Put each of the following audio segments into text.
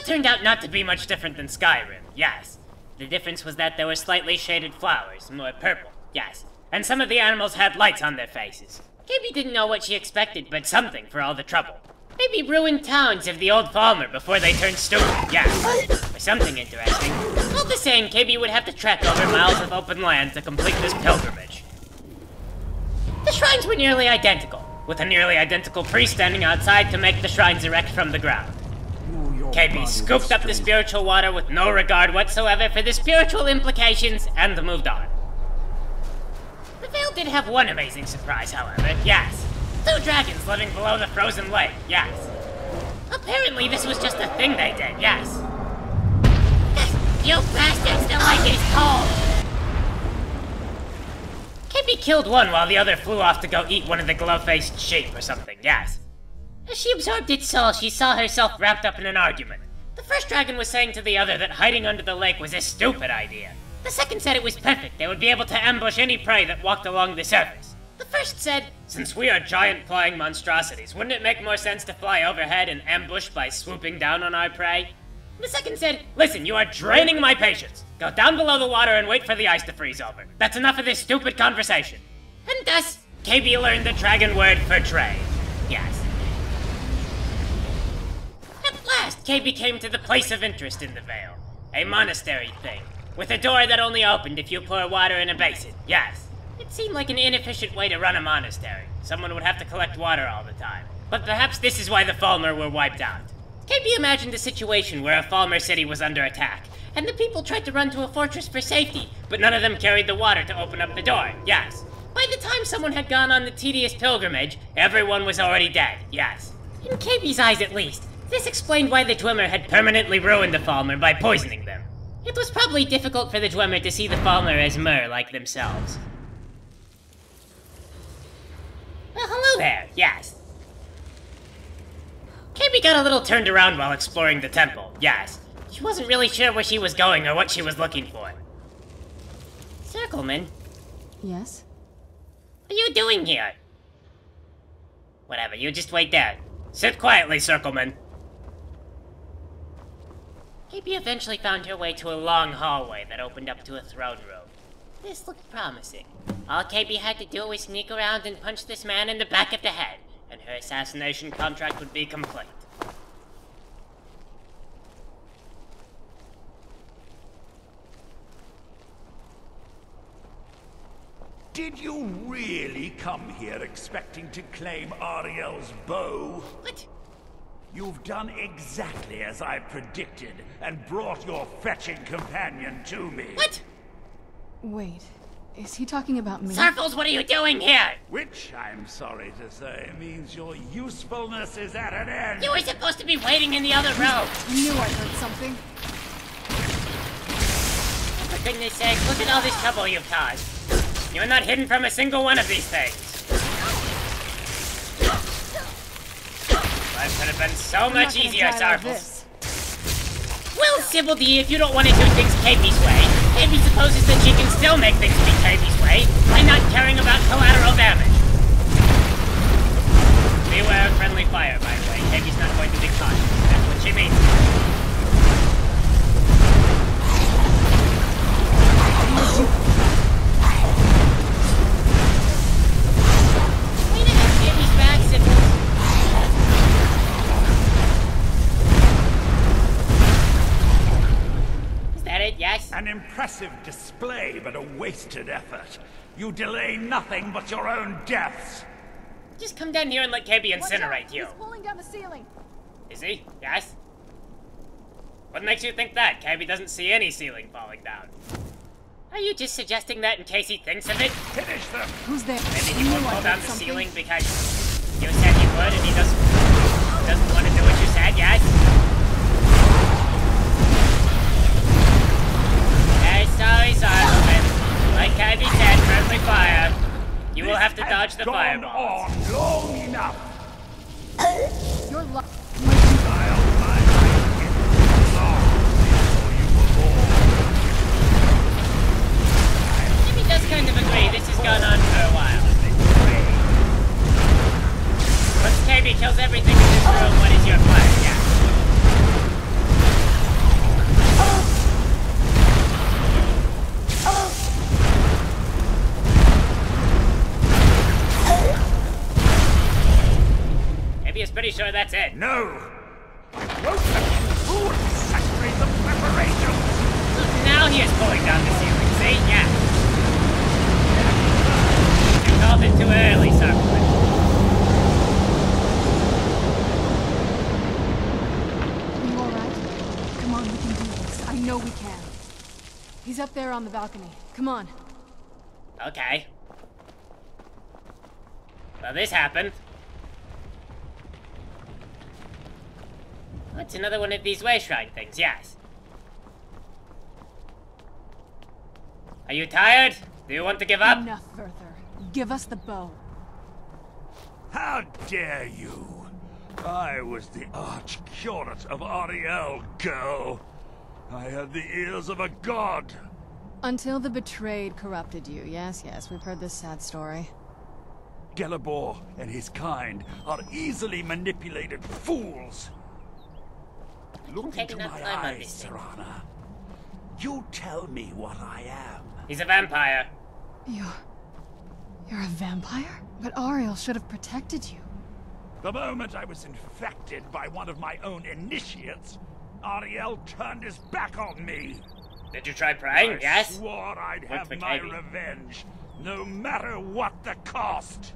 turned out not to be much different than Skyrim, yes. The difference was that there were slightly shaded flowers, more purple, yes. And some of the animals had lights on their faces. Kaybe didn't know what she expected, but something for all the trouble. Maybe ruined towns of the old Falmer before they turned stupid, yes. Or something interesting. All the same, Kaybe would have to trek over miles of open land to complete this pilgrimage. The shrines were nearly identical, with a nearly identical priest standing outside to make the shrines erect from the ground. Kaybe scooped up the spiritual water with no regard whatsoever for the spiritual implications and moved on. The Vale did have one amazing surprise, however, yes. 2 dragons living below the frozen lake, yes. Apparently this was just a thing they did, yes. You bastards, the lake is cold! Kaybe killed one while the other flew off to go eat one of the glow-faced sheep or something, yes. As she absorbed its soul, she saw herself wrapped up in an argument. The first dragon was saying to the other that hiding under the lake was a stupid idea. The second said it was perfect, they would be able to ambush any prey that walked along the surface. The first said, since we are giant flying monstrosities, wouldn't it make more sense to fly overhead and ambush by swooping down on our prey? The second said, listen, you are draining my patience. Go down below the water and wait for the ice to freeze over. That's enough of this stupid conversation. And thus, Kaybe learned the dragon word for trade. Yes. At last, Kaybe came to the place of interest in the Vale. A monastery thing, with a door that only opened if you pour water in a basin, yes. It seemed like an inefficient way to run a monastery. Someone would have to collect water all the time. But perhaps this is why the Falmer were wiped out. Kaybe imagined a situation where a Falmer city was under attack, and the people tried to run to a fortress for safety, but none of them carried the water to open up the door, yes. By the time someone had gone on the tedious pilgrimage, everyone was already dead, yes. In Kaybe's eyes at least, this explained why the Dwemer had permanently ruined the Falmer by poisoning them. It was probably difficult for the Dwemer to see the Falmer as mer like themselves. Well, hello there, yes. Kaybe got a little turned around while exploring the temple, yes. She wasn't really sure where she was going or what she was looking for. Circleman? Yes? What are you doing here? Whatever, you just wait there. Sit quietly, Circleman. Kaybe eventually found her way to a long hallway that opened up to a throne room. This looked promising. All Kaybe had to do was sneak around and punch this man in the back of the head, and her assassination contract would be complete. Did you really come here expecting to claim Auriel's bow? What? You've done exactly as I predicted, and brought your fetching companion to me. What? Wait, is he talking about me? Sarfles, what are you doing here? Which, I'm sorry to say, means your usefulness is at an end. You were supposed to be waiting in the other room. I knew I heard something. For goodness sake, look at all this trouble you've caused. You're not hidden from a single one of these things. Life could have been so much easier, Sarfles. Well, Sybildy, if you don't want to do things Kaybe's way, Kaybe supposes that she can still make things be Kaybe's way by not caring about collateral damage. Beware of friendly fire, by the way. Kaybe's not going to be caught. That's what she means. Wait a minute, Kaybe's back, Sybildy. Yes? An impressive display, but a wasted effort. You delay nothing but your own deaths. Just come down here and let Kaybe incinerate you. He's pulling down the ceiling. Is he? Yes? What makes you think that? Kaybe doesn't see any ceiling falling down. Are you just suggesting that in case he thinks of it? Finish them! Who's there? Maybe he won't pull down the ceiling because you said he would and he doesn't want to do what you said, yes? Sorry, Sarfles. Like Kaybe said, friendly fire. You will have to dodge the fireballs. On long enough. You're I'll find long before you were born. Kaybe does kind of agree this has gone on for a while. Once Kaybe kills everything in this room, what is your plan? Yeah. that's it. No! I won't let you fool and saturate the preparations! Look, now he is pulling down the ceiling, see? Yeah. You called it too early, Sarkwood. Are you alright? Come on, we can do this. I know we can. He's up there on the balcony. Come on. Okay. Well, this happened. What's another one of these way shrine things? Yes. Are you tired? Do you want to give up? Enough, Werther. Give us the bow. How dare you! I was the arch-curate of Auriel, girl. I had the ears of a god. Until the betrayed corrupted you. Yes, we've heard this sad story. Gelibor and his kind are easily manipulated fools. Look into my eyes, Serana. You tell me what I am. He's a vampire. You're a vampire? But Auriel should have protected you. The moment I was infected by one of my own initiates, Auriel turned his back on me. Did you try praying? Yes? I swore I'd have for my Kaybe. revenge, no matter what the cost.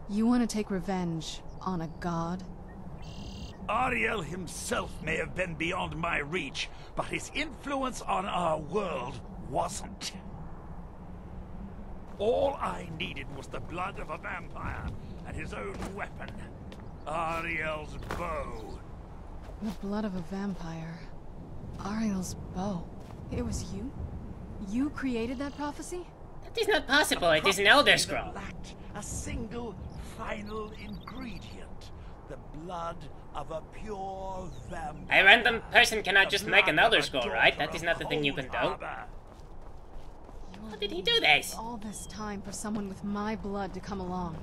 You want to take revenge on a god? Auriel himself may have been beyond my reach, but his influence on our world wasn't. All I needed was the blood of a vampire and his own weapon, Auriel's bow. The blood of a vampire. Auriel's bow. It was you? You created that prophecy? That is not possible. It is an Elder Scroll. That lacked a single final ingredient, the blood of a pure vampire. A random person cannot just make an Elder Scroll, right? That is not the thing you can do. How did he do this? All this time for someone with my blood to come along.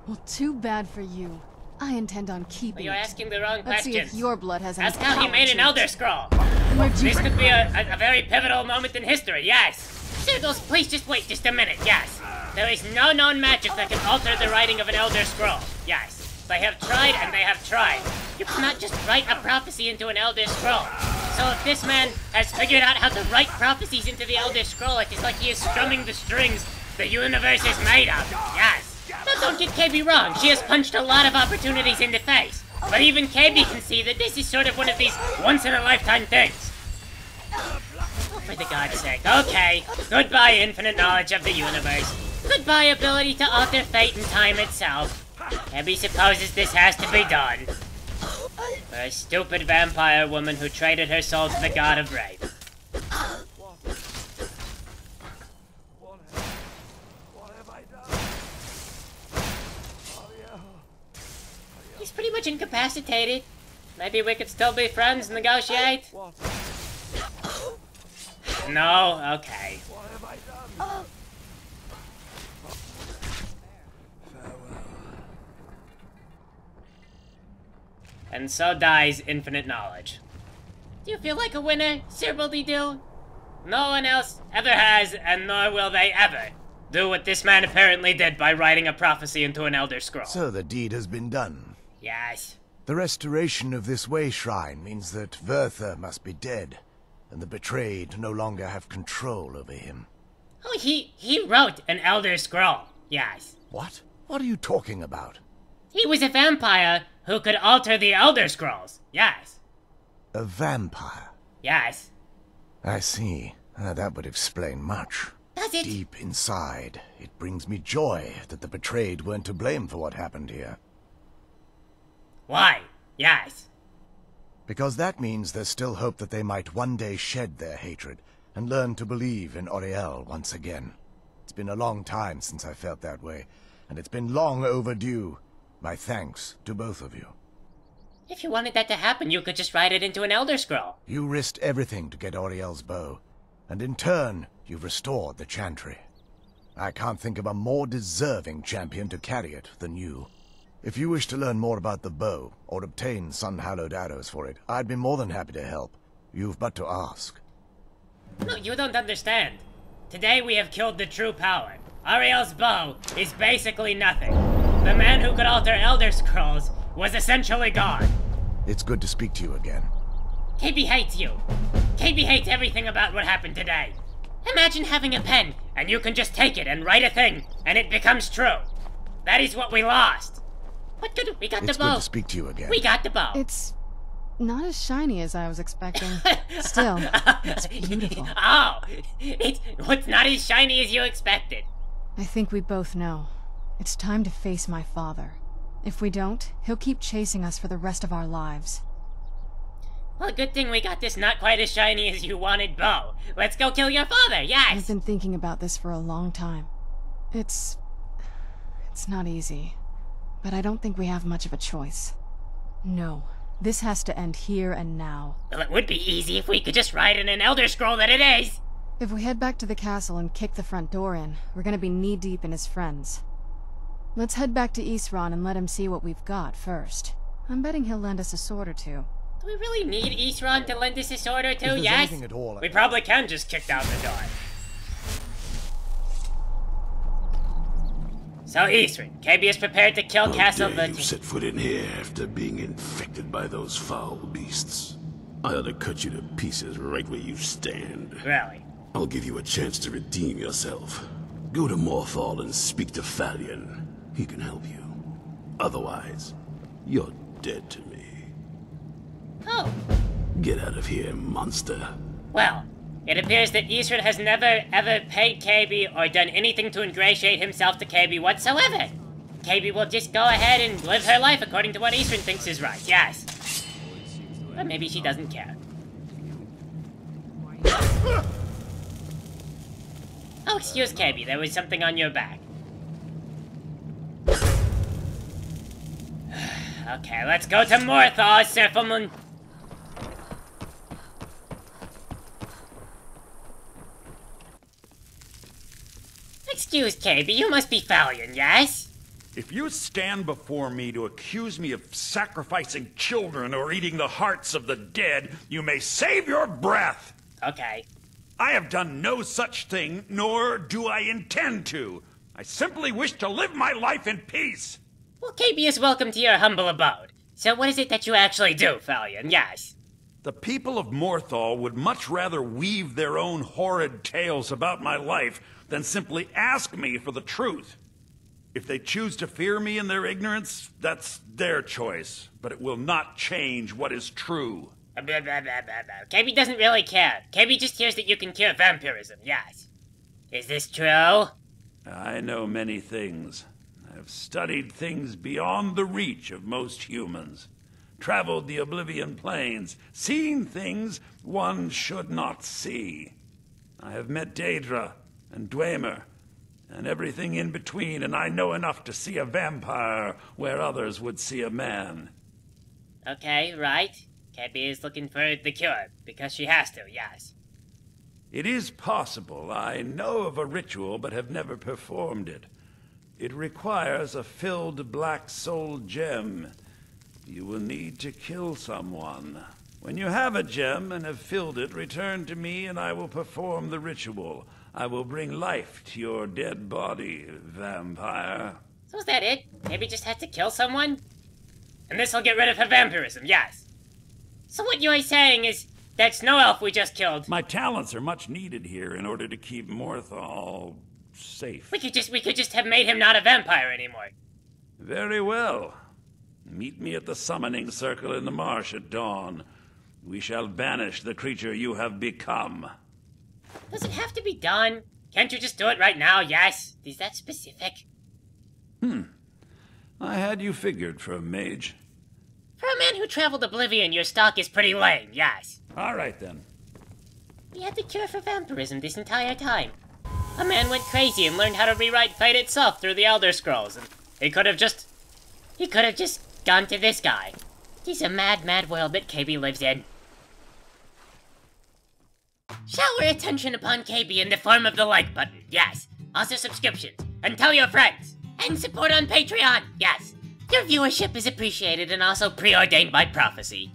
Well, too bad for you. I intend on keeping You're it. asking the wrong Let's see questions. if your blood has any Ask how he power made to an it. Elder Scroll. Where'd you This could be a very pivotal moment in history, yes. Sigils, please just wait just a minute, yes. There is no known magic that can alter the writing of an Elder Scroll, yes. They have tried and they have tried. You cannot just write a prophecy into an Elder Scroll. So if this man has figured out how to write prophecies into the Elder Scroll, it is like he is strumming the strings the universe is made of, yes. Now don't get Kaybe wrong, she has punched a lot of opportunities in the face. But even Kaybe can see that this is sort of one of these once-in-a-lifetime things. Oh, for the god's sake. Okay, goodbye infinite knowledge of the universe. Goodbye ability to alter fate and time itself. Kaybe supposes this has to be done. For a stupid vampire woman who traded her soul to the god of rape. What have I done? He's pretty much incapacitated. Maybe we could still be friends and negotiate? No? Okay. What have I done? And so dies infinite knowledge. Do you feel like a winner, Sir Boldy-Doo? No one else ever has, and nor will they ever, do what this man apparently did by writing a prophecy into an Elder Scroll. So the deed has been done. Yes. The restoration of this way shrine means that Werther must be dead, and the betrayed no longer have control over him. Oh, he wrote an Elder Scroll. Yes. What? What are you talking about? He was a vampire who could alter the Elder Scrolls. Yes. A vampire? Yes. I see. That would explain much. Does it? Deep inside, it brings me joy that the betrayed weren't to blame for what happened here. Why? Yes. Because that means there's still hope that they might one day shed their hatred and learn to believe in Auriel once again. It's been a long time since I felt that way, and it's been long overdue. My thanks to both of you. If you wanted that to happen, you could just write it into an Elder Scroll. You risked everything to get Auriel's bow, and in turn, you've restored the Chantry. I can't think of a more deserving champion to carry it than you. If you wish to learn more about the bow, or obtain sun-hallowed arrows for it, I'd be more than happy to help. You've but to ask. No, you don't understand. Today we have killed the true power. Auriel's bow is basically nothing. The man who could alter Elder Scrolls was essentially gone. It's good to speak to you again. Kaybe hates you. Kaybe hates everything about what happened today. Imagine having a pen, and you can just take it and write a thing, and it becomes true. That is what we lost. What good? We got the bow. It's good to speak to you again. We got the bow. It's not as shiny as I was expecting. Still, it's beautiful. Oh, it's not as shiny as you expected. I think we both know. It's time to face my father. If we don't, he'll keep chasing us for the rest of our lives. Well, good thing we got this not quite as shiny as you wanted bow. Let's go kill your father, yes! I've been thinking about this for a long time. It's not easy, but I don't think we have much of a choice. No, this has to end here and now. Well, it would be easy if we could just write in an Elder Scroll that it is! If we head back to the castle and kick the front door in, we're gonna be knee-deep in his friends. Let's head back to Isran and let him see what we've got first. I'm betting he'll lend us a sword or two. Do we really need Isran to lend us a sword or two, If there's yes? anything at all, We probably can just kick down the door. So, Isran, Kaybe is prepared to kill Castle How dare you Vert. set foot in here after being infected by those foul beasts? I ought to cut you to pieces right where you stand. Really? I'll give you a chance to redeem yourself. Go to Morthal and speak to Thalion. He can help you. Otherwise, you're dead to me. Oh. Get out of here, monster. Well, it appears that Isran has never, ever paid Kaybe or done anything to ingratiate himself to Kaybe whatsoever. Kaybe will just go ahead and live her life according to what Isran thinks is right, yes. Or maybe she doesn't care. Oh, excuse Kaybe, there was something on your back. Okay, let's go to Morthal, Surfelman. Excuse Kaybe, you must be Thalion, yes? If you stand before me to accuse me of sacrificing children or eating the hearts of the dead, you may save your breath. Okay. I have done no such thing, nor do I intend to. I simply wish to live my life in peace. Well, Kaybe is welcome to your humble abode. So what is it that you actually do, Thalion? Yes. The people of Morthal would much rather weave their own horrid tales about my life than simply ask me for the truth. If they choose to fear me in their ignorance, that's their choice, but it will not change what is true. Kaybe doesn't really care. Kaybe just hears that you can cure vampirism, yes. Is this true? I know many things. I've studied things beyond the reach of most humans. Traveled the Oblivion Plains, seen things one should not see. I have met Daedra and Dwemer, and everything in between, and I know enough to see a vampire where others would see a man. Okay, right. Kaybe is looking for the cure, because she has to, yes. It is possible. I know of a ritual, but have never performed it. It requires a filled black soul gem. You will need to kill someone. When you have a gem and have filled it, return to me and I will perform the ritual. I will bring life to your dead body, vampire. So is that it? Kaybe just has to kill someone? And this'll get rid of her vampirism, yes. So what you are saying is that snow elf we just killed... My talents are much needed here in order to keep Morthal safe. We could just have made him not a vampire anymore. Very well. Meet me at the summoning circle in the marsh at dawn. We shall banish the creature you have become. Does it have to be done? Can't you just do it right now, yes? Is that specific? I had you figured for a mage. For a man who traveled Oblivion, your stock is pretty lame, yes. All right, then. We had the cure for vampirism this entire time. A man went crazy and learned how to rewrite fate itself through the Elder Scrolls, and he could have just gone to this guy. He's a mad, mad world that Kaybe lives in. Shower attention upon Kaybe in the form of the like button, yes. Also subscriptions, and tell your friends. And support on Patreon, yes. Your viewership is appreciated and also preordained by prophecy.